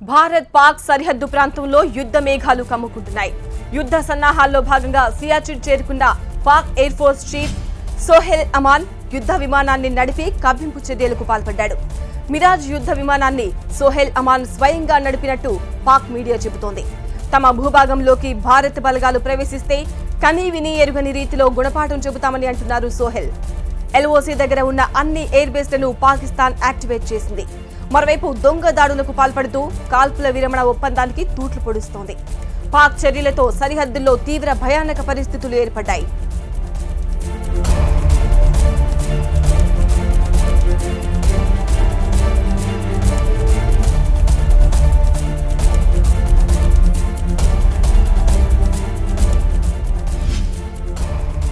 భారత్ పాక్ సరిహద్దు ప్రాంతంలో యుద్ధ మేఘాలు కమ్ముకుంటున్నాయి. యుద్ధ సన్నాహాల్లో భాగంగా సియాచిన్ చేరుకున్న Pak air force chief Sohail Aman యుద్ధ విమానాన్ని నడిపి కవ్వింపు చర్యలకు పాల్పడ్డాడు. మిరాజ్ యుద్ధ విమానాన్ని సోహెల్ అమాన్ స్వయంగా నడిపినట్టు పాక్ మీడియా చెబుతోంది. తమ భూభాగంలోకి భారత్ బలగాలు ప్రవేశిస్తే కనీ విని ఎరుగని రీతిలో గుణపాఠం చెబుతామని అంటున్నారు సోహెల్. ఎల్ఓసీ దగ్గర ఉన్న అన్ని ఎయిర్ బేస్లను పాకిస్తాన్ యాక్టివేట్ చేసింది. మరోవైపు దొంగ దాడులకు పాల్పడుతూ కాల్పుల విరమణ ఒప్పందానికి తూట్లు పొడుస్తోంది. పాక్ చర్యలతో సరిహద్దుల్లో తీవ్ర భయానక పరిస్థితులు ఏర్పడ్డాయి.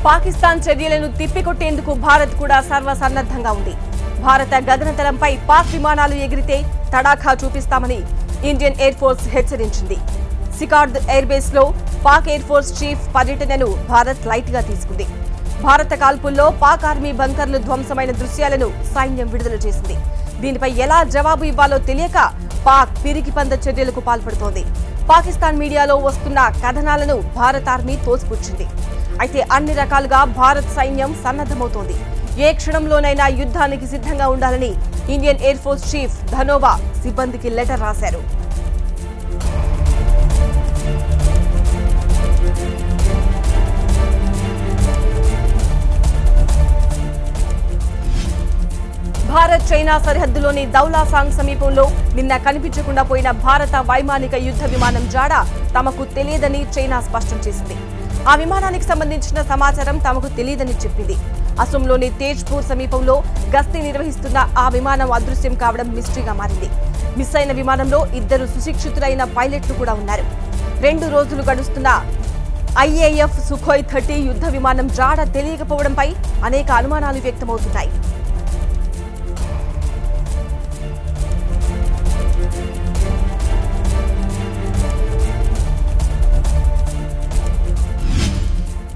పాకిస్తాన్ చర్యలను తిప్పికొట్టేందుకు భారత్ కూడా సర్వసన్నద్ధంగా ఉంది. భారత గగనతలంపై పాక్ విమానాలు ఎగిరితే తడాఖా చూపిస్తామని ఇండియన్ ఎయిర్ ఫోర్స్ హెచ్చరించింది. సికార్ద్ ఎయిర్ బేస్ లో పాక్ ఎయిర్ ఫోర్స్ చీఫ్ పర్యటనను భారత్ లైట్ గా తీసుకుంది. భారత కాల్పుల్లో పాక్ ఆర్మీ బంకర్లు ధ్వంసమైన దృశ్యాలను సైన్యం విడుదల చేసింది. దీనిపై ఎలా జవాబు ఇవ్వాలో తెలియక పాక్ పిరికిపంద చర్యలకు పాల్పడుతోంది. పాకిస్తాన్ మీడియాలో వస్తున్న కథనాలను భారత ఆర్మీ తోసిపుచ్చింది. అయితే అన్ని రకాలుగా భారత్ సైన్యం సన్నద్ధమవుతోంది. ఏ క్షణంలోనైనా యుద్ధానికి సిద్ధంగా ఉండాలని Indian air force chief Dhanoa సిబ్బందికి లెటర్ రాశారు. భారత్ చైనా సరిహద్దులోని దౌలాసాంగ్ సమీపంలో నిన్న కనిపించకుండా పోయిన భారత వైమానిక యుద్ధ విమానం జాడ తమకు తెలియదని చైనా స్పష్టం చేసింది. ఆ విమానానికి సంబంధించిన సమాచారం తమకు తెలియదని చెప్పింది. అసోంలోని తేజ్పూర్ సమీపంలో గస్తీ నిర్వహిస్తున్న ఆ విమానం అదృశ్యం కావడం మిస్టరీగా మారింది. మిస్ అయిన విమానంలో 2 సుశిక్షితులైన పైలట్లు కూడా ఉన్నారు. 2 రోజులు గడుస్తున్న ఐఏఎఫ్ సుఖోయ్ 30 యుద్ధ విమానం జాడ తెలియకపోవడంపై అనేక అనుమానాలు వ్యక్తమవుతున్నాయి.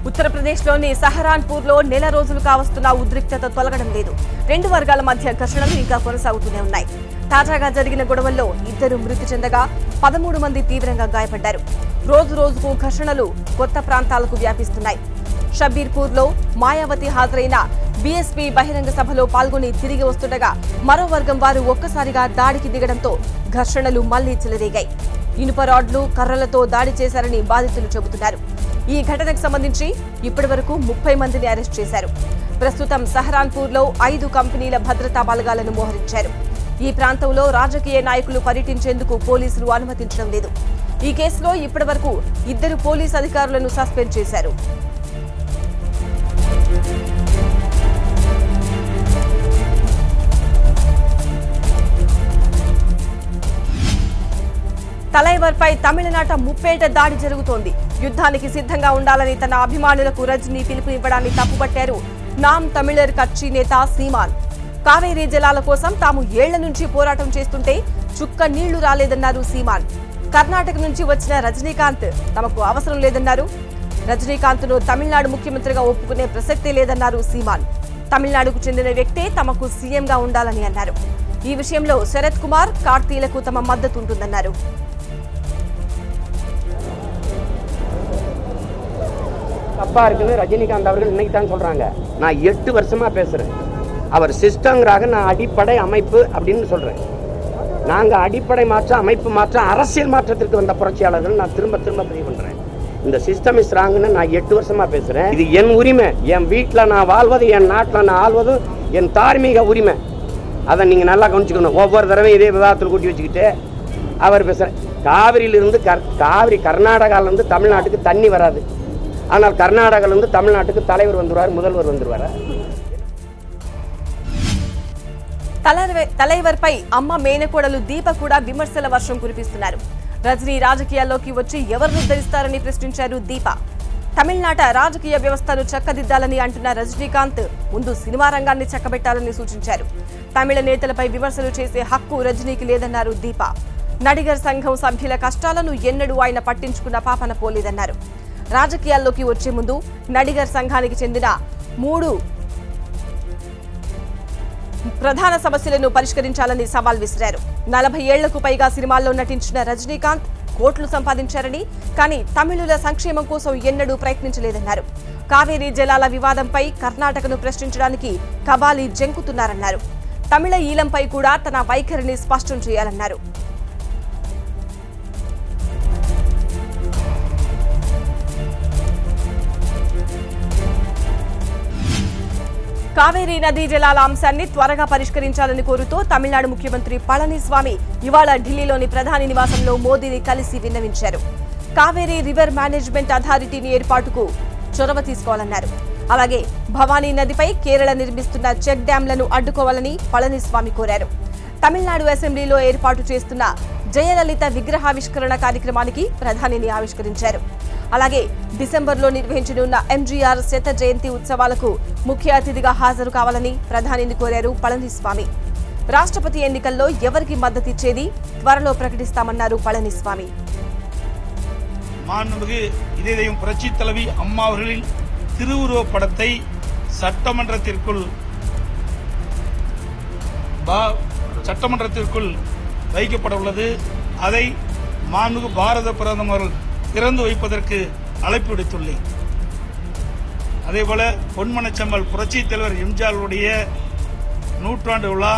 ఉత్తరప్రదేశ్లోని సహరాన్పూర్ లో నెల రోజులు కావస్తున్న ఉద్రిక్తత తొలగడం లేదు. 2 వర్గాల మధ్య ఘర్షణలు ఇంకా కొనసాగుతూనే ఉన్నాయి. తాజాగా జరిగిన గొడవల్లో 2 మృతి చెందగా 13 మంది తీవ్రంగా గాయపడ్డారు. రోజు రోజుకు ఘర్షణలు కొత్త ప్రాంతాలకు వ్యాపిస్తున్నాయి. షబ్బీర్పూర్ లో మాయావతి హాజరైన బీఎస్పీ బహిరంగ సభలో పాల్గొని తిరిగి వస్తుండగా మరో వర్గం వారు ఒక్కసారిగా దాడికి దిగడంతో ఘర్షణలు మళ్లీ చెలరేగాయి. ఇనుప రాడ్లు కర్రలతో దాడి చేశారని బాధితులు చెబుతున్నారు. ఈ ఘటనకు సంబంధించి ఇప్పటివరకు 30 మందిని అరెస్ట్ చేశారు. ప్రస్తుతం సహరాన్పూర్ లో 5 కంపెనీల భద్రతా బలగాలను మోహరించారు. ఈ ప్రాంతంలో రాజకీయ నాయకులు పర్యటించేందుకు పోలీసులు అనుమతించడం లేదు. ఈ కేసులో ఇప్పటివరకు 2 పోలీసు అధికారులను సస్పెండ్ చేశారు. తలైవర్పై తమిళనాట ముప్పేట దాడి జరుగుతోంది. యుద్ధానికి సిద్ధంగా ఉండాలని తన అభిమానులకు రజనీ పిలుపునివ్వడాన్ని తప్పుపట్టారు నామ్ తమిళర్ కచ్చి నేత సీమాన్. కావేరీ జలాల కోసం తాము ఏళ్ల నుంచి పోరాటం చేస్తుంటే చుక్క నీళ్లు రాలేదన్నారు సీమాన్. కర్ణాటక నుంచి వచ్చిన రజనీకాంత్ తమకు అవసరం లేదన్నారు. రజనీకాంత్ను తమిళనాడు ముఖ్యమంత్రిగా ఒప్పుకునే ప్రసక్తే లేదన్నారు సీమాన్. తమిళనాడుకు చెందిన వ్యక్తే తమకు సీఎంగా ఉండాలని అన్నారు. ఈ విషయంలో శరత్ కుమార్, కార్తీలకు తమ మద్దతు ఉంటుందన్నారు. தப்பா இருக்குன்னு ரஜினிகாந்த் அவர்கள் இன்னைக்கு தான் சொல்றாங்க. நான் 8 வருஷமா பேசுறேன். அவர் சிஸ்டங்கிறாக நான் அடிப்படை அமைப்பு அப்படின்னு சொல்றேன். நாங்க அடிப்படை மாற்றம், அமைப்பு மாற்றம், அரசியல் மாற்றத்திற்கு வந்த புரட்சியாளர்கள் நான் திரும்ப பதிவு பண்றேன். இந்த சிஸ்டம் இஸ் ராங்னு நான் 8 வருஷமா பேசுறேன். இது என் உரிமை. என் வீட்டில் நான் வாழ்வது, என் நாட்டில் நான் ஆள்வது என் தார்மீக உரிமை. அதை நீங்க நல்லா கவனிச்சுக்கணும். ஒவ்வொரு தடவையும் இதே விவாதத்தில் கூட்டி வச்சுக்கிட்டு அவர் பேசுறேன். காவிரியிலிருந்து காவிரி கர்நாடகாவிலிருந்து தமிழ்நாட்டுக்கு தண்ணி வராது. ஆனால் கர்நாடகாவிலிருந்து தமிழ்நாட்டுக்கு தலைவர் வந்துருவார், முதல்வர் வந்துருவார். తలైవర్పై అమ్మ మేనకోడలు దీప కూడా విమర్శల వర్షం కురిపిస్తున్నారు. రజనీ రాజకీయాల్లోకి వచ్చి ఎవరిని ఉద్ధరిస్తారని ప్రశ్నించారు దీప. తమిళనాట రాజకీయ వ్యవస్థను చక్కదిద్దాలని అంటున్న రజనీకాంత్ ముందు సినిమా రంగాన్ని చక్కబెట్టాలని సూచించారు. తమిళ నేతలపై విమర్శలు చేసే హక్కు రజనీకి లేదన్నారు దీప. నడిగర్ సంఘం సభ్యుల కష్టాలను ఎన్నడూ ఆయన పట్టించుకున్న పాపన పోలేదన్నారు. రాజకీయాల్లోకి వచ్చే ముందు నడిగర్ సంఘానికి చెందిన 3 ప్రధాన సమస్యలను పరిష్కరించాలని సవాల్ విసిరారు. 40 ఏళ్లకు పైగా సినిమాల్లో నటించిన రజనీకాంత్ కోట్లు సంపాదించారని, కానీ తమిళుల సంక్షేమం కోసం ఎన్నడూ ప్రయత్నించలేదన్నారు. కావేరీ జలాల వివాదంపై కర్ణాటకను ప్రశ్నించడానికి కబాలి జంకుతున్నారన్నారు. తమిళ ఈలంపై కూడా తన వైఖరిని స్పష్టం చేయాలన్నారు. కావేరీ నదీ జలాల అంశాన్ని త్వరగా పరిష్కరించాలని కోరుతూ తమిళనాడు ముఖ్యమంత్రి పళనిస్వామి ఇవాళ ఢిల్లీలోని ప్రధాని నివాసంలో మోదీని కలిసి విన్నవించారు. కావేరీ రివర్ మేనేజ్మెంట్ అథారిటీని ఏర్పాటుకు చొరవ తీసుకోవాలన్నారు. అలాగే భవానీ నదిపై కేరళ నిర్మిస్తున్న చెక్ డ్యాంలను అడ్డుకోవాలని పళనిస్వామి కోరారు. తమిళనాడు అసెంబ్లీలో ఏర్పాటు చేస్తున్న జయలలిత విగ్రహావిష్కరణ కార్యక్రమానికి ప్రధానిని ఆవిష్కరించారు. అలాగే డిసెంబర్లో నిర్వహించనున్న ఎంజీఆర్ శత జయంతి ఉత్సవాలకు ముఖ్య అతిథిగా హాజరు కావాలని ప్రధానిని కోరారు పళనిస్వామి. రాష్ట్రపతి ఎన్నికల్లో ఎవరికి మద్దతిచ్చేది త్వరలో ప్రకటిస్తామన్నారు పళనిస్వామి. மாண்புமிகு இதய தெய்வம் புரட்சி தலைவி அம்மா அவர்களின் திருவுருவப் படத்தை சட்டமன்றத்திற்குள் வைக்கப்பட உள்ளது. அதை மாண்புமிகு பாரத பிரதமர் திறந்து வைப்பதற்கு அழைப்பு விடுத்துள்ளேன். அதேபோல பொன்மனச்செம்மல் புரட்சி தலைவர் எம்ஜிஆருடைய நூற்றாண்டு விழா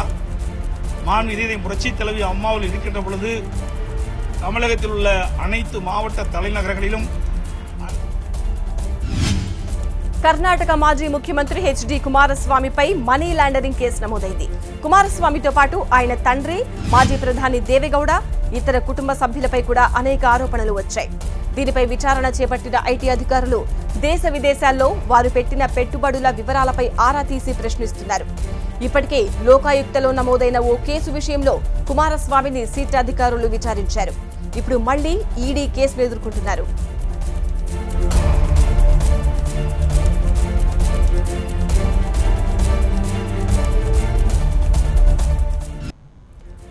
மாண்புமிகு இதய தெய்வம் புரட்சி தலைவி அம்மாவில் இருக்கின்ற பொழுது தமிழகத்தில் உள்ள அனைத்து மாவட்ட தலைநகரங்களிலும் కర్ణాటక మాజీ ముఖ్యమంత్రి హెచ్డి కుమారస్వామిపై మనీ లాండరింగ్ కేసు నమోదైంది. కుమారస్వామితో పాటు ఆయన తండ్రి, మాజీ ప్రధాని దేవేగౌడ, ఇతర కుటుంబ సభ్యులపై కూడా అనేక ఆరోపణలు వచ్చాయి. దీనిపై విచారణ చేపట్టిన ఐటీ అధికారులు దేశ విదేశాల్లో వారు పెట్టిన పెట్టుబడుల వివరాలపై ఆరా తీసి ప్రశ్నిస్తున్నారు. ఇప్పటికే లోకాయుక్తలో నమోదైన ఓ కేసు విషయంలో కుమారస్వామిని సిట్ అధికారులు విచారించారు. ఇప్పుడు మళ్లీ ఈడీ కేసును ఎదుర్కొంటున్నారు.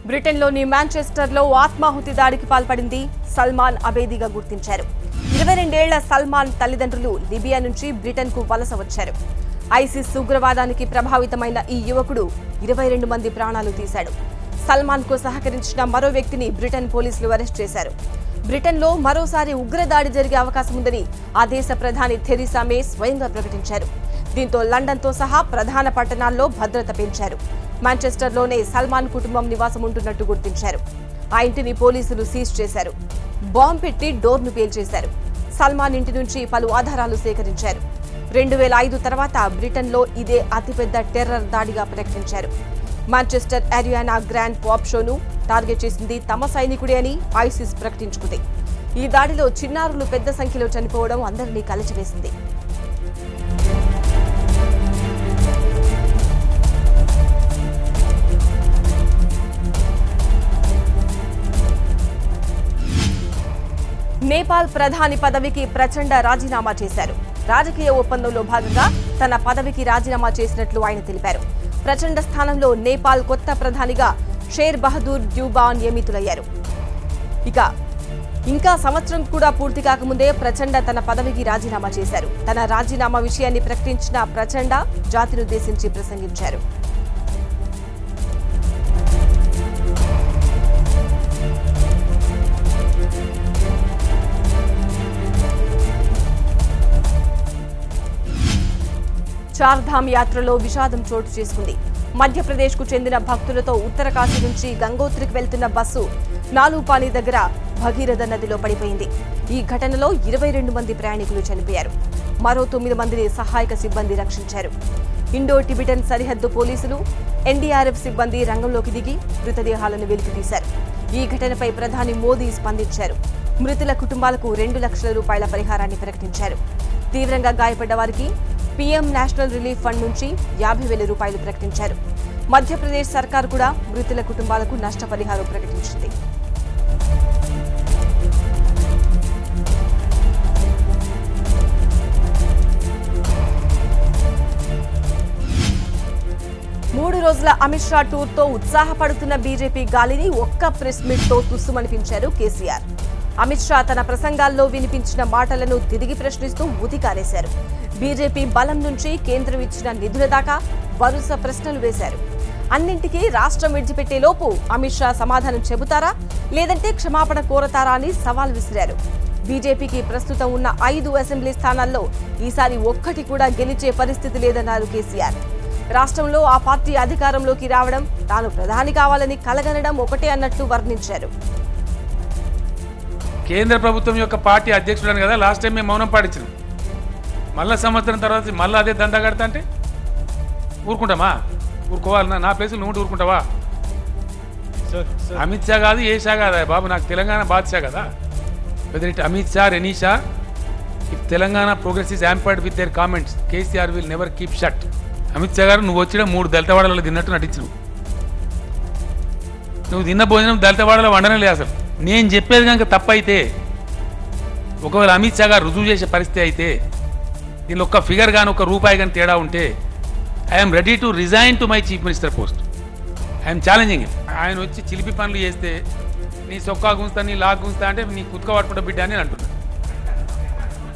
బ్రిటన్లోని మాంచెస్టర్లో ఆత్మాహుతి దాడికి పాల్పడింది సల్మాన్ అబేదీగా గుర్తించారు. 22 ఏళ్ల సల్మాన్ తల్లిదండ్రులు లిబియా నుంచి బ్రిటన్కు వలస వచ్చారు. ఐసిస్ ఉగ్రవాదానికి ప్రభావితమైన ఈ యువకుడు 22 మంది ప్రాణాలు తీశాడు. సల్మాన్ కు సహకరించిన మరో వ్యక్తిని బ్రిటన్ పోలీసులు అరెస్ట్ చేశారు. బ్రిటన్లో మరోసారి ఉగ్రదాడి జరిగే అవకాశం ఉందని ఆ దేశ ప్రధాని థెరిసా మే స్వయంగా ప్రకటించారు. దీంతో లండన్తో సహా ప్రధాన పట్టణాల్లో భద్రత పెంచారు. మాంచెస్టర్లోనే సల్మాన్ కుటుంబం నివాసం ఉంటున్నట్టు గుర్తించారు. ఆ ఇంటిని పోలీసులు సీజ్ చేశారు. బాంబు పెట్టి డోర్ను పేల్చేశారు. సల్మాన్ ఇంటి నుంచి పలు ఆధారాలు సేకరించారు. 2005 తర్వాత బ్రిటన్లో ఇదే అతిపెద్ద టెర్రర్ దాడిగా ప్రకటించారు. మాంచెస్టర్ అరియానా గ్రాండ్ పాప్ షోను టార్గెట్ చేసింది తమ సైనికుడే అని ఐసిస్ ప్రకటించుకుంది. ఈ దాడిలో చిన్నారులు పెద్ద సంఖ్యలో చనిపోవడం అందరినీ కలిచివేసింది. నేపాల్ ప్రధాని పదవికి ప్రచండ రాజీనామా చేశారు. రాజకీయ ఒప్పందంలో భాగంగా తన పదవికి రాజీనామా చేసినట్లు ఆయన తెలిపారు. ప్రచండ స్థానంలో నేపాల్ కొత్త ప్రధానిగా షేర్ బహదూర్ డ్యూబా నియమితులయ్యారు. ఇంకా సంవత్సరం కూడా పూర్తి కాకముందే ప్రచండ తన పదవికి రాజీనామా చేశారు. తన రాజీనామా విషయాన్ని ప్రకటించిన ప్రచండ జాతినుద్దేశించి ప్రసంగించారు. చార్ధామ్ యాత్రలో విషాదం చోటు చేసుకుంది. మధ్యప్రదేశ్ కు చెందిన భక్తులతో ఉత్తరకాశీ నుంచి గంగోత్రికి వెళ్తున్న బస్సు నాలుపాని దగ్గర భగీరథ నదిలో పడిపోయింది. ఈ ఘటనలో 22 మంది ప్రయాణికులు చనిపోయారు. మరో 9 మందిని సహాయక సిబ్బంది రక్షించారు. ఇండో టిబెటన్ సరిహద్దు పోలీసులు, ఎన్డీఆర్ఎఫ్ సిబ్బంది రంగంలోకి దిగి మృతదేహాలను వెలికితీశారు. ఈ ఘటనపై ప్రధాని మోదీ స్పందించారు. మృతుల కుటుంబాలకు 2 లక్షల రూపాయల పరిహారాన్ని ప్రకటించారు. తీవ్రంగా గాయపడ్డ వారికి పీఎం నేషనల్ రిలీఫ్ ఫండ్ నుంచి 50,000 రూపాయలు ప్రకటించారు. మధ్యప్రదేశ్ సర్కార్ కూడా మృతుల కుటుంబాలకు నష్టపరిహారం ప్రకటించింది. మూడు రోజుల అమిత్ షా టూర్తో ఉత్సాహపడుతున్న బీజేపీ గాలిని ఒక్క ప్రెస్ మీట్తో తుస్సుమనిపించారు కేసీఆర్. అమిత్ షా తన ప్రసంగాల్లో వినిపించిన మాటలను తిరిగి ప్రశ్నిస్తూ ఉతికారేశారు. బీజేపీ బలం నుంచి కేంద్రం ఇచ్చిన నిధుల దాకా వరుస ప్రశ్నలు వేశారు. అన్నింటికీ రాష్ట్రం విడిచిపెట్టే లోపు అమిత్ షా సమాధానం చెబుతారా లేదంటే క్షమాపణ కోరతారా అని సవాల్ విసిరారు. బీజేపీకి ప్రస్తుతం ఉన్న 5 అసెంబ్లీ స్థానాల్లో ఈసారి ఒక్కటి కూడా గెలిచే పరిస్థితి లేదన్నారు కేసీఆర్. రాష్ట్రంలో ఆ పార్టీ అధికారంలోకి రావడం, తాను ప్రధాని కావాలని కలగనడం ఒకటే అన్నట్లు వర్ణించారు. కేంద్ర ప్రభుత్వం యొక్క పార్టీ అధ్యక్షుడు కదా లాస్ట్ టైం మేము మౌనం పాటించినాం. మళ్ళా సంవత్సరం తర్వాత మళ్ళీ అదే దందా కడతా అంటే ఊరుకుంటామా? ఊరుకోవాలి. నా ప్లేసులు నువ్వు ఊరుకుంటావా? అమిత్ షా కాదు, ఏ షా కాదా బాబు, నాకు తెలంగాణ బాద్షా కదా. Whether it Amit Shah, any Shah, if Telangana progress is hampered with their comments, KCR will never keep shut. Amit Shah garu నువ్వు వచ్చిన 3 దళితవాడలలో తిన్నట్టు నటించు. నువ్వు తిన్న భోజనం దళితవాడలో వండనే లేదు అసలు. నేను చెప్పేది కనుక తప్పైతే, ఒకవేళ అమిత్ షా గారు రుజువు చేసే పరిస్థితి అయితే, దీనిలో ఒక్క ఫిగర్ కానీ ఒక్క రూపాయి కానీ తేడా ఉంటే, I'm ready to resign to my chief minister post. I'm challenging him. ఆయన వచ్చి చిలిపి పనులు చేస్తే నీ సొక్కా గుంస్తా, నీ లాగ్ గుంస్తా అంటే నీ కుత్క పట్టుకుంటా బిడ్డ అని అంటున్నా.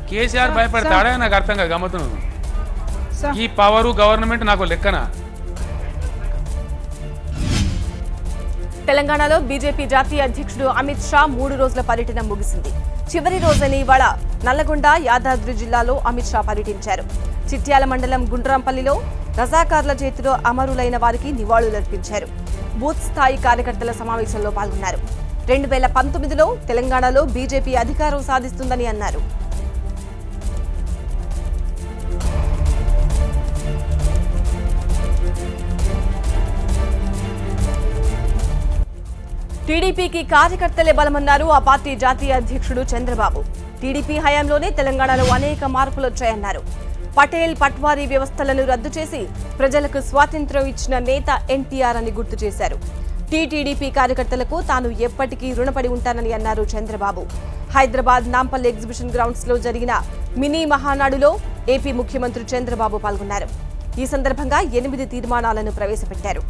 కేసీఆర్ భయపడతాడా నాకు అర్థం కాదు. గమ్మతున్నాను. ఈ పవరు గవర్నమెంట్ నాకు లెక్కన. తెలంగాణలో బీజేపీ జాతీయ అధ్యక్షుడు అమిత్ షా 3 రోజుల పర్యటన ముగిసింది. చివరి రోజైన ఇవాళ నల్లగొండ, యాదాద్రి జిల్లాలో అమిత్ షా పర్యటించారు. చిట్యాల మండలం గుండ్రాంపల్లిలో రజాకార్ల చేతిలో అమరులైన వారికి నివాళులర్పించారు. బూత్ స్థాయి కార్యకర్తల సమావేశంలో పాల్గొన్నారు. 2019లో తెలంగాణలో బీజేపీ అధికారం సాధిస్తుందని అన్నారు. టీడీపీకి కార్యకర్తలే బలమన్నారు ఆ పార్టీ జాతీయ అధ్యక్షుడు చంద్రబాబు. టీడీపీ హయాంలోనే తెలంగాణలో అనేక మార్పులు వచ్చాయన్నారు. పటేల్ పట్వారీ వ్యవస్థలను రద్దు చేసి ప్రజలకు స్వాతంత్ర్యం ఇచ్చిన నేత ఎన్టీఆర్ అని గుర్తు చేశారు. టీటీడీపీ కార్యకర్తలకు తాను ఎప్పటికీ రుణపడి ఉంటానని అన్నారు చంద్రబాబు. హైదరాబాద్ నాంపల్లి ఎగ్జిబిషన్ గ్రౌండ్స్ లో జరిగిన మినీ మహానాడులో ఏపీ ముఖ్యమంత్రి చంద్రబాబు పాల్గొన్నారు. ఈ సందర్భంగా 8 తీర్మానాలను ప్రవేశపెట్టారు.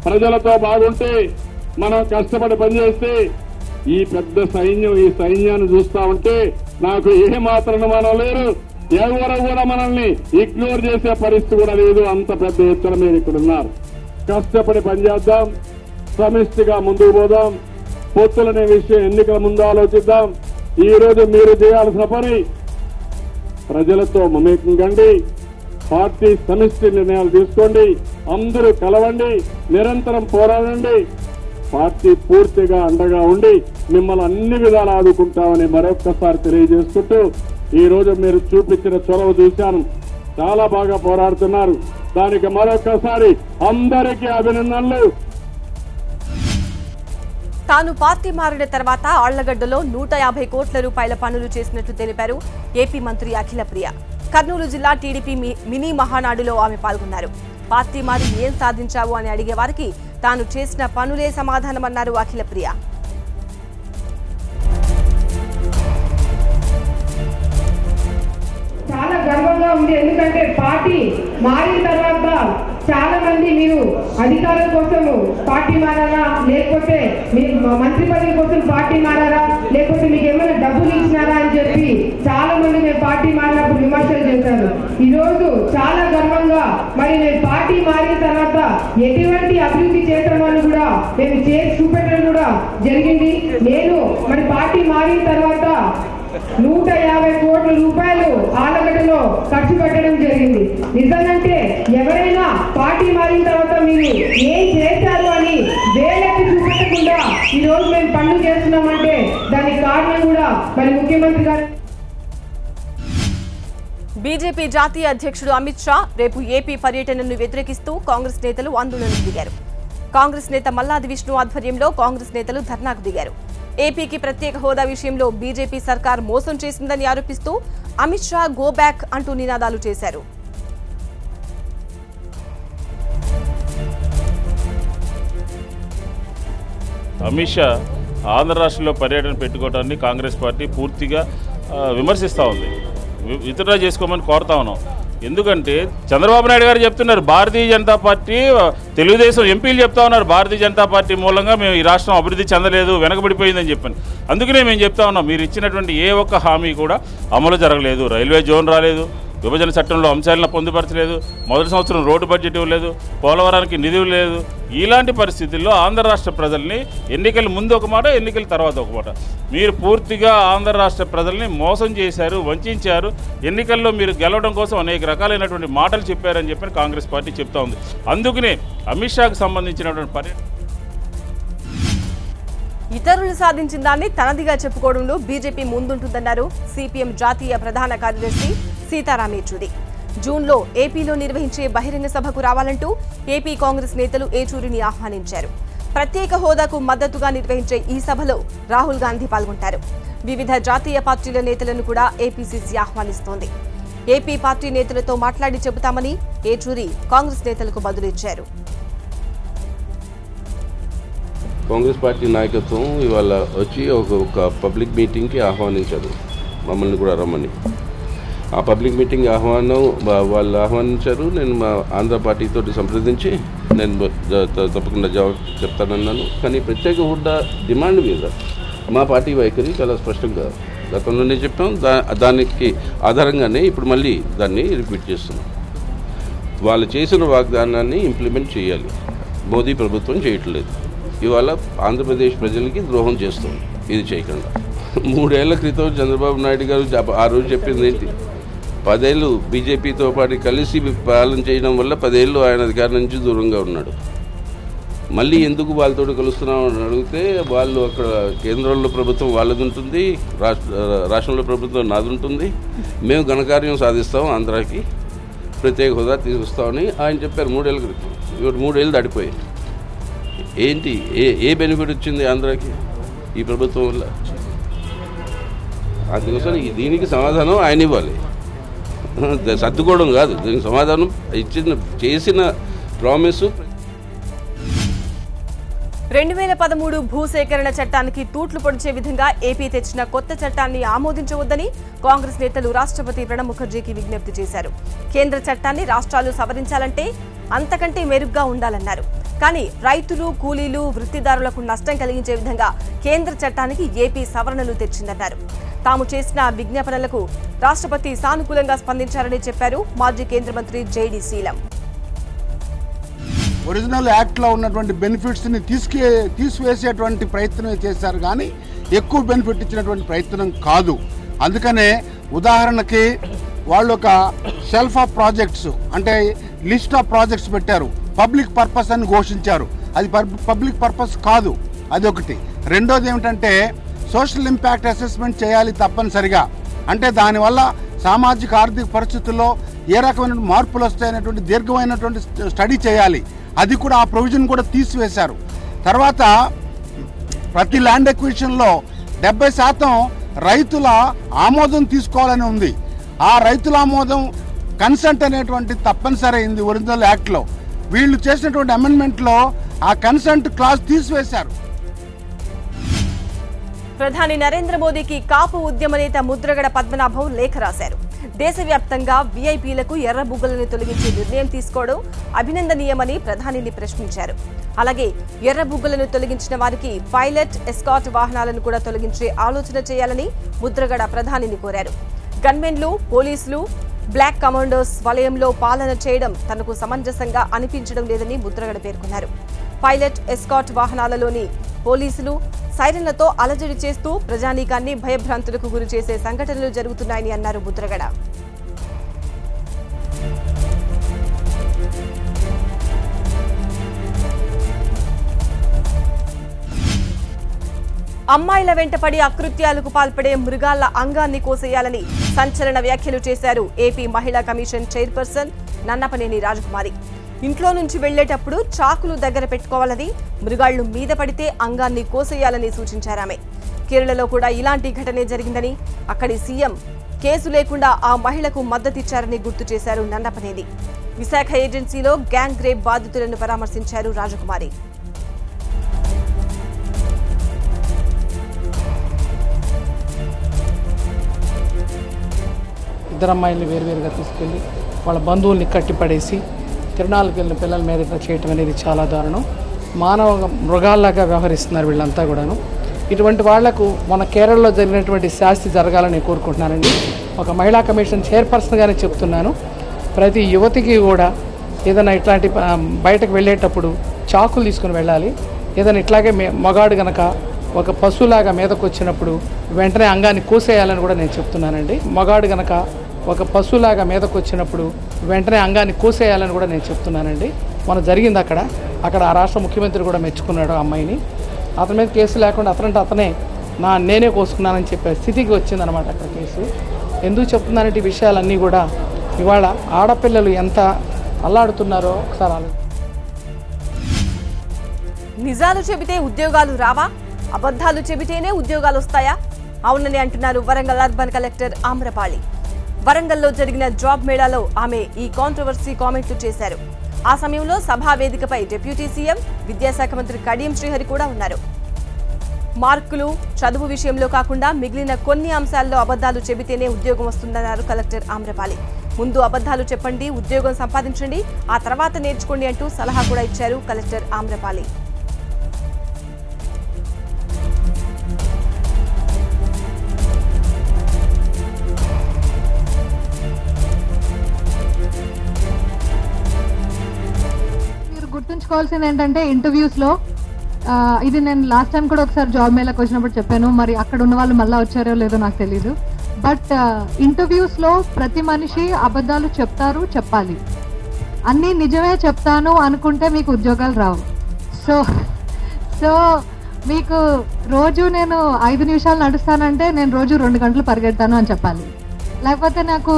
ప్రజలతో బాగుంటే, మనం కష్టపడి పనిచేస్తే, ఈ పెద్ద సైన్యం, ఈ సైన్యాన్ని చూస్తా ఉంటే నాకు ఏ మాత్రం మనం లేరు. ఎవరు కూడా మనల్ని ఇగ్నోర్ చేసే పరిస్థితి కూడా లేదు. అంత పెద్ద ఎత్తున మీరు ఇక్కడ ఉన్నారు. కష్టపడి పనిచేద్దాం, సమిష్టిగా ముందుకు పోదాం. పొత్తులనే విషయం ఎన్నికల ముందు ఆలోచిద్దాం. ఈ రోజు మీరు చేయాల్సిన పని ప్రజలతో మమేకం కండి, పార్టీ సమిష్టి నిర్ణయాలు తీసుకోండి, అందరూ కలవండి, నిరంతరం పోరాడండి. పార్టీ పూర్తిగా అండగా ఉండి మిమ్మల్ని అన్ని విధాలు ఆదుకుంటామని మరొక్కసారి తెలియజేసుకుంటూ, ఈ రోజు మీరు చూపించిన చొరవ చూశాను. చాలా బాగా పోరాడుతున్నారు. దానికి మరొక్కసారి అందరికీ అభినందనలు. తాను పార్టీ మారిన తర్వాత ఆళ్లగడ్డలో 150 కోట్ల రూపాయల పనులు చేసినట్లు తెలిపారు ఏపీ మంత్రి అఖిలప్రియ. కర్నూలు జిల్లా టీడీపీ మినీ మహానాడులో ఆమె పాల్గొన్నారు. పార్టీ మారి ఏం సాధించావు అని అడిగే వారికి తాను చేసిన పనులే సమాధానమన్నారు అఖిలప్రియ. చాలా గర్వంగా ఉంది. ఎందుకంటే పార్టీ మారిన తర్వాత చాలా మంది మీరు అధికారం కోసం పార్టీ మారారా, లేకపోతే మీరు మంత్రి పదవి కోసం పార్టీ మారారా, లేకపోతే మీకు ఏమైనా డబ్బులు ఇచ్చినారా అని చెప్పి చాలా మంది మేము పార్టీ మారినప్పుడు విమర్శలు చేశారు. ఈ రోజు చాలా గర్వంగా మరి నేను పార్టీ మారిన తర్వాత ఎటువంటి అభివృద్ధి చేస్తామని కూడా మేము చేసి చూపెట్టడం కూడా జరిగింది. నేను మరి పార్టీ మారిన తర్వాత 150 కోట్ల రూపాయలు ఆలగడ్డలో ఖర్చు పెట్టడం జరిగింది. నిజంగానే ఎవరైనా పార్టీ మారిన తర్వాత మీరు ఏం చేశారు అని వేలెత్తి చూపెట్టకుండా ఈ రోజు మేము పనులు చేస్తున్నామంటే దానికి కారణం కూడా మరి ముఖ్యమంత్రి గారు. బీజేపీ జాతీయ అధ్యక్షుడు అమిత్ షా రేపు ఏపీ పర్యటనను వ్యతిరేకిస్తూ కాంగ్రెస్ నేతలు ఆందోళనకు దిగారు. కాంగ్రెస్ నేత మల్లాది విష్ణు ఆధ్వర్యంలో కాంగ్రెస్ నేతలు ధర్నాకు దిగారు. ఏపీకి ప్రత్యేక హోదా విషయంలో బీజేపీ సర్కార్ మోసం చేసిందని ఆరోపిస్తూ అమిత్ షా గో బ్యాక్ అంటూ నినాదాలు చేశారు. అమిత్ షా ఆంధ్ర రాష్ట్రంలో పర్యటన పెట్టుకోవడాన్ని కాంగ్రెస్ పార్టీ పూర్తిగా విమర్శిస్తూ ఉంది. విత్డ్రా చేసుకోమని కోరుతా ఉన్నాం. ఎందుకంటే చంద్రబాబు నాయుడు గారు చెప్తున్నారు, భారతీయ జనతా పార్టీ, తెలుగుదేశం ఎంపీలు చెప్తా ఉన్నారు, భారతీయ జనతా పార్టీ మూలంగా మేము ఈ రాష్ట్రం అభివృద్ధి చెందలేదు, వెనకబడిపోయిందని చెప్పని. అందుకనే మేము చెప్తా ఉన్నాం, మీరు ఇచ్చినటువంటి ఏ ఒక్క హామీ కూడా అమలు జరగలేదు. రైల్వే జోన్ రాలేదు, విభజన చట్టంలో అంశాలను పొందుపరచలేదు, మొదటి సంవత్సరం రోడ్డు బడ్జెట్ ఇవ్వలేదు, పోలవరానికి నిధులు లేదు. ఇలాంటి పరిస్థితుల్లో ఆంధ్ర రాష్ట్ర ప్రజల్ని ఎన్నికల ముందు ఒక మాట, ఎన్నికల తర్వాత ఒక మాట, మీరు పూర్తిగా ఆంధ్ర రాష్ట్ర ప్రజల్ని మోసం చేశారు, వంచారు. ఎన్నికల్లో మీరు గెలవడం కోసం అనేక రకాలైనటువంటి మాటలు చెప్పారని చెప్పి కాంగ్రెస్ పార్టీ చెప్తా ఉంది. అందుకనే అమిత్ షాకు సంబంధించినటువంటి పర్యటన ఇతరులు సాధించిన దాన్ని తనదిగా చెప్పుకోవడంలో బీజేపీ ముందుంటుందన్నారు సిపిఎం జాతీయ ప్రధాన కార్యదర్శి సీతారాం యేచూరి. జూన్లో ఏపీలో నిర్వహించే బహిరంగ సభకు రావాలంటూ ఏపీ కాంగ్రెస్ నేతలు యేచూరిని ఆహ్వానించారు. ప్రత్యేక హోదాకు మద్దతుగా నిర్వహించే ఈ సభలో రాహుల్ గాంధీ పాల్గొంటారు. వివిధ జాతీయ పార్టీల నేతలను కూడా ఏపీసీసీ ఆహ్వానిస్తోంది. ఏపీ పార్టీ నేతలతో మాట్లాడి చెబుతామని యేచూరి కాంగ్రెస్ నేతలకు బదులిచ్చారు. కాంగ్రెస్ పార్టీ నాయకత్వం ఇవాళ వచ్చి ఒక పబ్లిక్ మీటింగ్కి ఆహ్వానించారు, మమ్మల్ని కూడా రమ్మని. ఆ పబ్లిక్ మీటింగ్ వాళ్ళు ఆహ్వానించారు. నేను మా ఆంధ్ర పార్టీతో సంప్రదించి నేను తప్పకుండా జవాబు చెప్తానన్నాను. కానీ ప్రత్యేక హోదా డిమాండ్ మీద మా పార్టీ వైఖరి చాలా స్పష్టంగా గతంలోనే చెప్పాం. దానికి ఆధారంగానే ఇప్పుడు మళ్ళీ దాన్ని రిపీట్ చేస్తున్నాం. వాళ్ళు చేసిన వాగ్దానాన్ని ఇంప్లిమెంట్ చేయాలి. మోదీ ప్రభుత్వం చేయట్లేదు. ఇవాళ ఆంధ్రప్రదేశ్ ప్రజలకి ద్రోహం చేస్తుంది ఇది చేయకుండా. 3 ఏళ్ల క్రితం చంద్రబాబు నాయుడు గారు ఆ రోజు చెప్పింది ఏంటి? 10 ఏళ్ళు బీజేపీతో పాటు కలిసి పాలన చేయడం వల్ల 10 ఏళ్ళు ఆయన అధికారం నుంచి దూరంగా ఉన్నాడు. మళ్ళీ ఎందుకు వాళ్ళతో కలుస్తున్నామని అడిగితే వాళ్ళు అక్కడ కేంద్రంలో ప్రభుత్వం వాళ్ళది ఉంటుంది, రాష్ట్రంలో ప్రభుత్వం నాది ఉంటుంది, మేము ఘనకార్యం సాధిస్తాం, ఆంధ్రాకి ప్రత్యేక హోదా తీసుకొస్తామని ఆయన చెప్పారు 3 ఏళ్ల క్రితం. ఇప్పుడు 3 ఏళ్ళు దాటిపోయాయి. ఏంటి ఏ బెనిఫిట్ వచ్చింది ఆంధ్రాకి ఈ ప్రభుత్వం వల్ల? అందుకోసం దీనికి సమాధానం ఆయన ఇవ్వాలి, సర్దుకోవడం కాదు. దీనికి సమాధానం చేసిన ప్రామిస్. 2013 భూసేకరణ చట్టానికి తూట్లు పొడిచే విధంగా ఏపీ తెచ్చిన కొత్త చట్టాన్ని ఆమోదించవద్దని కాంగ్రెస్ నేతలు రాష్ట్రపతి ప్రణబ్ ముఖర్జీకి విజ్ఞప్తి చేశారు. కేంద్ర చట్టాన్ని రాష్ట్రాలు సవరించాలంటే అంతకంటే మెరుగ్గా ఉండాలన్నారు. కానీ రైతులు, కూలీలు, వృత్తిదారులకు నష్టం కలిగించే విధంగా కేంద్ర చట్టానికి ఏపీ సవరణలు తెచ్చిందన్నారు. తాము చేసిన విజ్ఞాపనలకు రాష్ట్రపతి సానుకూలంగా స్పందించారని చెప్పారు మాజీ కేంద్ర మంత్రి జేడీ శీలం. ఒరిజినల్ యాక్ట్లో ఉన్నటువంటి బెనిఫిట్స్ని తీసివేసేటువంటి ప్రయత్నమే చేశారు, కానీ ఎక్కువ బెనిఫిట్ ఇచ్చినటువంటి ప్రయత్నం కాదు. అందుకనే ఉదాహరణకి వాళ్ళు ఒక షెల్ఫ్ ఆఫ్ ప్రాజెక్ట్స్ అంటే లిస్ట్ ఆఫ్ ప్రాజెక్ట్స్ పెట్టారు, పబ్లిక్ పర్పస్ అని ఘోషించారు. అది పబ్లిక్ పర్పస్ కాదు, అది ఒకటి. రెండోది ఏమిటంటే సోషల్ ఇంపాక్ట్ అసెస్మెంట్ చేయాలి తప్పనిసరిగా. అంటే దానివల్ల సామాజిక ఆర్థిక పరిస్థితుల్లో ఏ రకమైన మార్పులు వస్తాయనేటువంటి దీర్ఘమైనటువంటి స్టడీ చేయాలి. అది కూడా ఆ ప్రొవిజన్ కూడా తీసివేశారు. తర్వాత ప్రతి ల్యాండ్ ఎక్విజిషన్లో 70% రైతుల ఆమోదం తీసుకోవాలని ఉంది. ఆ రైతుల ఆమోదం కన్సెంట్ అనేటువంటి తప్పనిసరి అయింది ఒరిజినల్ యాక్ట్లో. వీళ్ళు చేసినటువంటి అమెండ్మెంట్లో ఆ కన్సెంట్ క్లాజ్ తీసివేశారు. ప్రధాని నరేంద్ర మోదీకి కాపు ఉద్యమ నేత ముద్రగడ పద్మనాభం లేఖ రాశారు. దేశవ్యాప్తంగా వీఐపీలకు ఎర్ర బుగ్గలను తొలగించే నిర్ణయం తీసుకోవడం అభినందనీయమని ప్రధానిని ప్రశ్నించారు. అలాగే ఎర్ర బుగ్గలను తొలగించిన వారికి పైలట్, ఎస్కాట్ వాహనాలను కూడా తొలగించే ఆలోచన చేయాలని ముద్రగడ ప్రధానిని కోరారు. గన్మెన్లు, పోలీసులు, బ్లాక్ కమాండోస్ వలయంలో పాలన చేయడం తనకు సమంజసంగా అనిపించడం లేదని ముద్రగడ పేర్కొన్నారు. పైలట్, ఎస్కాట్ వాహనాలలోని పోలీసులు సైరన్లతో అలజడి చేస్తూ ప్రజానీకాన్ని భయభ్రాంతులకు గురి చేసే సంఘటనలు జరుగుతున్నాయని అన్నారు ముద్రగడ. అమ్మాయిల వెంటపడి అకృత్యాలకు పాల్పడే మృగాళ్ల అంగాన్ని కోసేయాలని సంచలన వ్యాఖ్యలు చేశారు ఏపీ మహిళా కమిషన్ చైర్పర్సన్ నన్నపనేని రాజకుమారి. ఇంట్లో నుంచి వెళ్లేటప్పుడు చాకులు దగ్గర పెట్టుకోవాలని, మృగాళ్లు మీద పడితే అంగాన్ని కోసేయాలని సూచించారామె. కేరళలో కూడా ఇలాంటి ఘటనే జరిగిందని, అక్కడి సీఎం కేసు లేకుండా ఆ మహిళకు మద్దతిచ్చారని గుర్తు చేశారు నన్నపనేని. విశాఖ ఏజెన్సీలో గ్యాంగ్ రేప్ బాధితులను పరామర్శించారు రాజకుమారి. ఇద్దరు అమ్మాయిల్ని వేరువేరుగా తీసుకెళ్ళి వాళ్ళ బంధువుల్ని కట్టిపడేసి తిరణాలకు వెళ్ళిన పిల్లల మీద ఇట్లా చేయటం అనేది చాలా దారుణం. మృగాల్లాగా వ్యవహరిస్తున్నారు వీళ్ళంతా కూడాను. ఇటువంటి వాళ్లకు మన కేరళలో జరిగినటువంటి శాస్తి జరగాలని కోరుకుంటున్నానండి. ఒక మహిళా కమిషన్ చైర్పర్సన్గానే చెప్తున్నాను, ప్రతి యువతికి కూడా ఏదైనా ఇట్లాంటి బయటకు వెళ్ళేటప్పుడు చాకులు తీసుకుని వెళ్ళాలి. ఏదైనా ఇట్లాగే మగాడు గనక ఒక పశువులాగా మీదకు వచ్చినప్పుడు వెంటనే అంగాన్ని కోసేయాలని కూడా నేను చెప్తున్నానండి. మగాడు గనక ఒక పశువులాగా మీదకు వచ్చినప్పుడు వెంటనే అంగాన్ని కోసేయాలని కూడా నేను చెప్తున్నానండి. మనం జరిగింది అక్కడ ఆ రాష్ట్ర ముఖ్యమంత్రి కూడా మెచ్చుకున్నాడు ఆ అమ్మాయిని. అతని మీద కేసు లేకుండా అతనే నేనే కోసుకున్నానని చెప్పే స్థితికి వచ్చిందనమాట అక్కడ కేసు. ఎందుకు చెప్తున్నానంటే ఈ విషయాలన్నీ కూడా ఇవాళ ఆడపిల్లలు ఎంత అల్లాడుతున్నారో ఒకసారి ఆలోచించండి. నిజాలు చెబితే ఉద్యోగాలు రావా, అబద్ధాలు చెబితేనే ఉద్యోగాలు వస్తాయా? అవునని అంటున్నారు వరంగల్ అర్బన్ కలెక్టర్ ఆమ్రపాలి. వరంగల్లో జరిగిన జాబ్ మేళాలో ఆమె ఈ కాంట్రవర్సీ కామెంట్లు చేశారు. ఆ సమయంలో సభా వేదికపై డిప్యూటీ సీఎం, విద్యాశాఖ మంత్రి కడియం శ్రీహరి కూడా ఉన్నారు. మార్కులు, చదువు విషయంలో కాకుండా మిగిలిన కొన్ని అంశాల్లో అబద్ధాలు చెబితేనే ఉద్యోగం వస్తుందన్నారు కలెక్టర్ ఆమ్రపాలి. ముందు అబద్ధాలు చెప్పండి, ఉద్యోగం సంపాదించండి, ఆ తర్వాత నేర్చుకోండి అంటూ సలహా కూడా ఇచ్చారు కలెక్టర్ ఆమ్రపాలి. గుర్తుంచుకోవాల్సింది ఏంటంటే ఇంటర్వ్యూస్లో ఇది నేను లాస్ట్ టైం కూడా ఒకసారి జాబ్ మేళకు వచ్చినప్పుడు చెప్పాను, మరి అక్కడ ఉన్న వాళ్ళు మళ్ళీ వచ్చారో లేదో నాకు తెలీదు. బట్ ఇంటర్వ్యూస్లో ప్రతి మనిషి అబద్ధాలు చెప్తారు, చెప్పాలి. అన్నీ నిజమే చెప్తాను అనుకుంటే మీకు ఉద్యోగాలు రావు. సో మీకు రోజు నేను 5 నిమిషాలు నడుస్తానంటే నేను రోజు 2 గంటలు పరిగెడతాను అని చెప్పాలి. లేకపోతే నాకు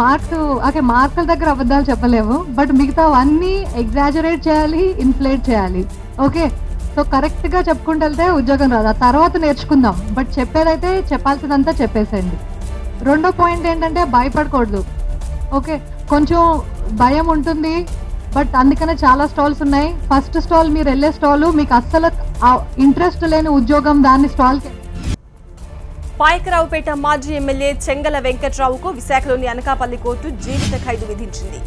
మార్కుల దగ్గర అబద్ధాలు చెప్పలేము, బట్ మిగతా అన్నీ ఎగ్జాజరేట్ చేయాలి, ఇన్ఫ్లేట్ చేయాలి. ఓకే, సో కరెక్ట్గా చెప్పుకుంటూ వెళ్తే ఉద్యోగం రాదు, ఆ తర్వాత నేర్చుకుందాం. బట్ చెప్పేదైతే చెప్పాల్సిందంతా చెప్పేసేయండి. రెండో పాయింట్ ఏంటంటే భయపడకూడదు. ఓకే, కొంచెం భయం ఉంటుంది, బట్ అందుకనే చాలా స్టాల్స్ ఉన్నాయి. ఫస్ట్ స్టాల్ మీరు వెళ్ళే స్టాల్ మీకు అస్సలు ఇంట్రెస్ట్ లేని ఉద్యోగం, దాన్ని స్టాల్కి. పాయకరావుపేట మాజీ ఎమ్మెల్యే చెంగల వెంకట్రావుకు విశాఖలోని అనకాపల్లి కోర్టు జీవిత ఖైదు విధించింది.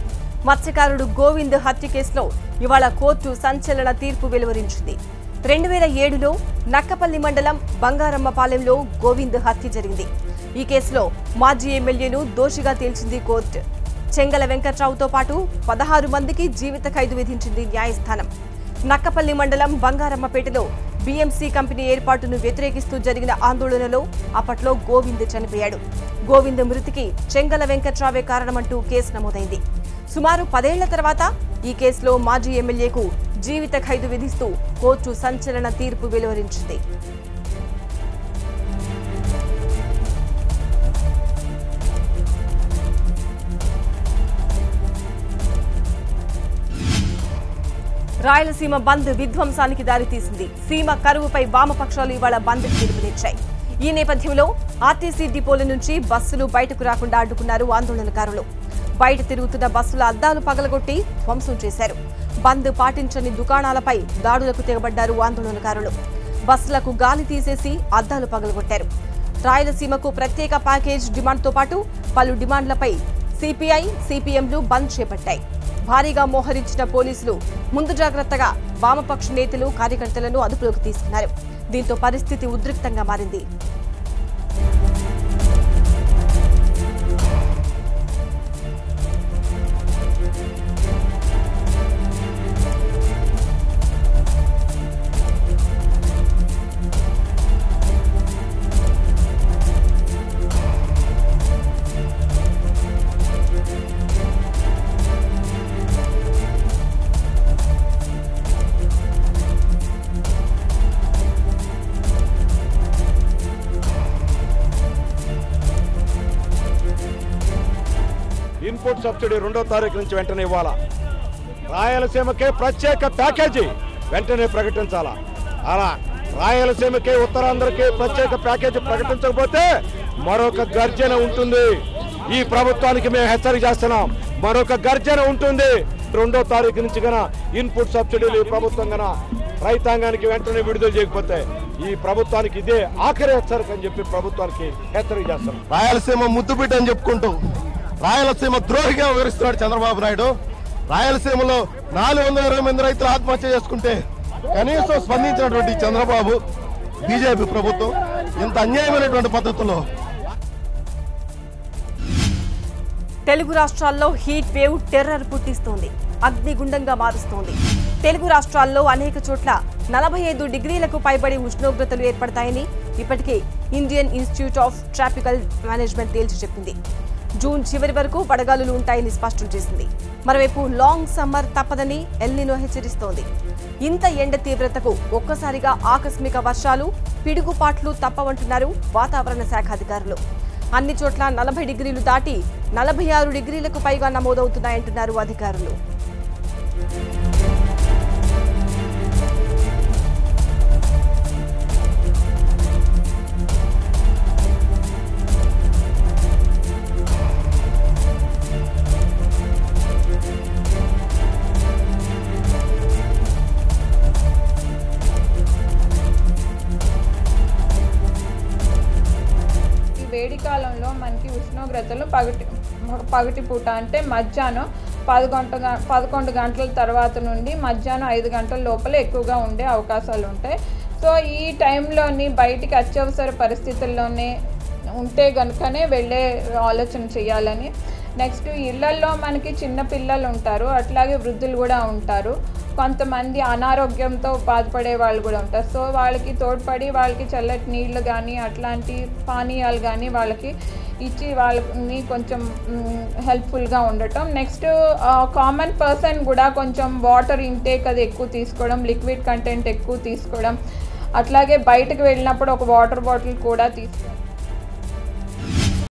మత్స్యకారుడు గోవింద్ హత్య కేసులో ఇవాళ కోర్టు సంచలన తీర్పు వెలువరించింది. 2007లో నక్కపల్లి మండలం బంగారమ్మపాలెంలో గోవింద్ హత్య జరిగింది. ఈ కేసులో మాజీ ఎమ్మెల్యేను దోషిగా తేల్చింది కోర్టు. చెంగల వెంకట్రావుతో పాటు 16 మందికి జీవిత ఖైదు విధించింది న్యాయస్థానం. నక్కపల్లి మండలం బంగారమ్మపేటలో బీఎంసీ కంపెనీ ఏర్పాటును వ్యతిరేకిస్తూ జరిగిన ఆందోళనలో అప్పట్లో గోవింద్ చనిపోయాడు. గోవింద్ మృతికి చెంగల వెంకట్రావే కారణమంటూ కేసు నమోదైంది. సుమారు 10 ఏళ్ల తర్వాత ఈ కేసులో మాజీ ఎమ్మెల్యేకు జీవిత ఖైదు విధిస్తూ కోర్టు సంచలన తీర్పు వెలువరించింది. రాయలసీమ బంద్ విధ్వంసానికి దారితీసింది. సీమ కరువుపై వామపక్షాలు ఇవాళ బంద్కు పిలుపునిచ్చాయి. ఈ నేపథ్యంలో ఆర్టీసీ డిపోల నుంచి బస్సులు బయటకు రాకుండా అడ్డుకున్నారు ఆందోళనకారులు. బయట తిరుగుతున్న బస్సుల అద్దాలు పగలగొట్టి ధ్వంసం చేశారు. బంద్ పాటించని దుకాణాలపై దాడులకు తెగబడ్డారు ఆందోళనకారులు. బస్సులకు గాలి తీసేసి అద్దాలు పగలగొట్టారు. రాయలసీమకు ప్రత్యేక ప్యాకేజ్ డిమాండ్తో పాటు పలు డిమాండ్లపై సిపిఐ, సిపిఎంలు బంద్ చేపట్టాయి. భారీగా మోహరించిన పోలీసులు ముందు జాగ్రత్తగా వామపక్ష నేతలు, కార్యకర్తలను అదుపులోకి తీసుకున్నారు. దీంతో పరిస్థితి ఉద్రిక్తంగా మారింది. ఇన్పుట్ సబ్సిడీ 2వ తారీఖు నుంచి వెంటనే ఇవ్వాలా. రాయలసీమకే ప్రత్యేక ప్యాకేజీ వెంటనే ప్రకటించాలా. అలా రాయలసీమకి, ఉత్తరాంధ్రకి ప్రత్యేక ప్యాకేజీ ప్రకటించకపోతే మరొక గర్జన ఉంటుంది. ఈ ప్రభుత్వానికి మేము హెచ్చరిక చేస్తున్నాం, మరొక గర్జన ఉంటుంది. 2వ తారీఖు నుంచి గన ఇన్పుట్ సబ్సిడీలు ఈ ప్రభుత్వం గన రైతాంగానికి వెంటనే విడుదల చేయకపోతే ఈ ప్రభుత్వానికి ఇదే ఆఖరి హెచ్చరిక అని చెప్పి ప్రభుత్వానికి హెచ్చరిక చేస్తున్నాం. రాయలసీమ ముద్దుబిడ్డ అని చెప్పుకుంటూ రాయలసీమ ద్రోహిగా వివరిస్తున్నాడు చంద్రబాబు నాయుడు. రాయలసీమలో 420 మంది రైతులు ఆత్మహత్య చేసుకుంటే కనీసం స్పందించినటువంటి చంద్రబాబు బీజేపీ ప్రభుత్వం ఇంత అన్యాయమైనటువంటి పద్ధతిలో. తెలుగు రాష్ట్రాల్లో హీట్ వేవ్ టెర్రర్ పుట్టిస్తోంది, అగ్నిగుండంగా మారుస్తోంది. తెలుగు రాష్ట్రాల్లో అనేక చోట్ల 45 డిగ్రీలకు పైబడి ఉష్ణోగ్రతలు ఏర్పడతాయని ఇప్పటికే Indian institute of tropical management తేల్చి చెప్పింది. జూన్ చివరి వరకు వడగాలులు ఉంటాయని స్పష్టం చేసింది. మరోవైపు లాంగ్ సమ్మర్ తప్పదని ఎల్నినో హెచ్చరిస్తోంది. ఇంత ఎండ తీవ్రతకు ఒక్కసారిగా ఆకస్మిక వర్షాలు, పిడుగుపాట్లు తప్పవంటున్నారు వాతావరణ శాఖ అధికారులు. అన్ని చోట్ల 40 డిగ్రీలు దాటి 46 డిగ్రీలకు పైగా నమోదవుతున్నాయంటున్నారు అధికారులు. వేడి కాలంలో మనకి ఉష్ణోగ్రతలు పగటి పూట అంటే మధ్యాహ్నం 11 గంటల తర్వాత నుండి మధ్యాహ్నం 5 గంటల లోపల ఎక్కువగా ఉండే అవకాశాలు ఉంటాయి. సో ఈ టైంలోని బయటికి అత్యవసర పరిస్థితుల్లోనే ఉంటే కనుకనే వెళ్ళే ఆలోచన చేయాలని. నెక్స్ట్ ఇళ్లల్లో మనకి చిన్న పిల్లలు ఉంటారు, అట్లాగే వృద్ధులు కూడా ఉంటారు, కొంతమంది అనారోగ్యంతో బాధపడే వాళ్ళు కూడా ఉంటారు. సో వాళ్ళకి తోడ్పడి వాళ్ళకి చల్లటి నీళ్ళు కానీ అట్లాంటి పానీయాలు కానీ వాళ్ళకి ఇచ్చి వాళ్ళని కొంచెం హెల్ప్ఫుల్గా ఉండటం. నెక్స్ట్ కామన్ పర్సన్ కూడా కొంచెం వాటర్ ఇంటేక్ అది ఎక్కువ తీసుకోవడం, లిక్విడ్ కంటెంట్ ఎక్కువ తీసుకోవడం, అట్లాగే బయటకు వెళ్ళినప్పుడు ఒక వాటర్ బాటిల్ కూడా తీసుకోవడం.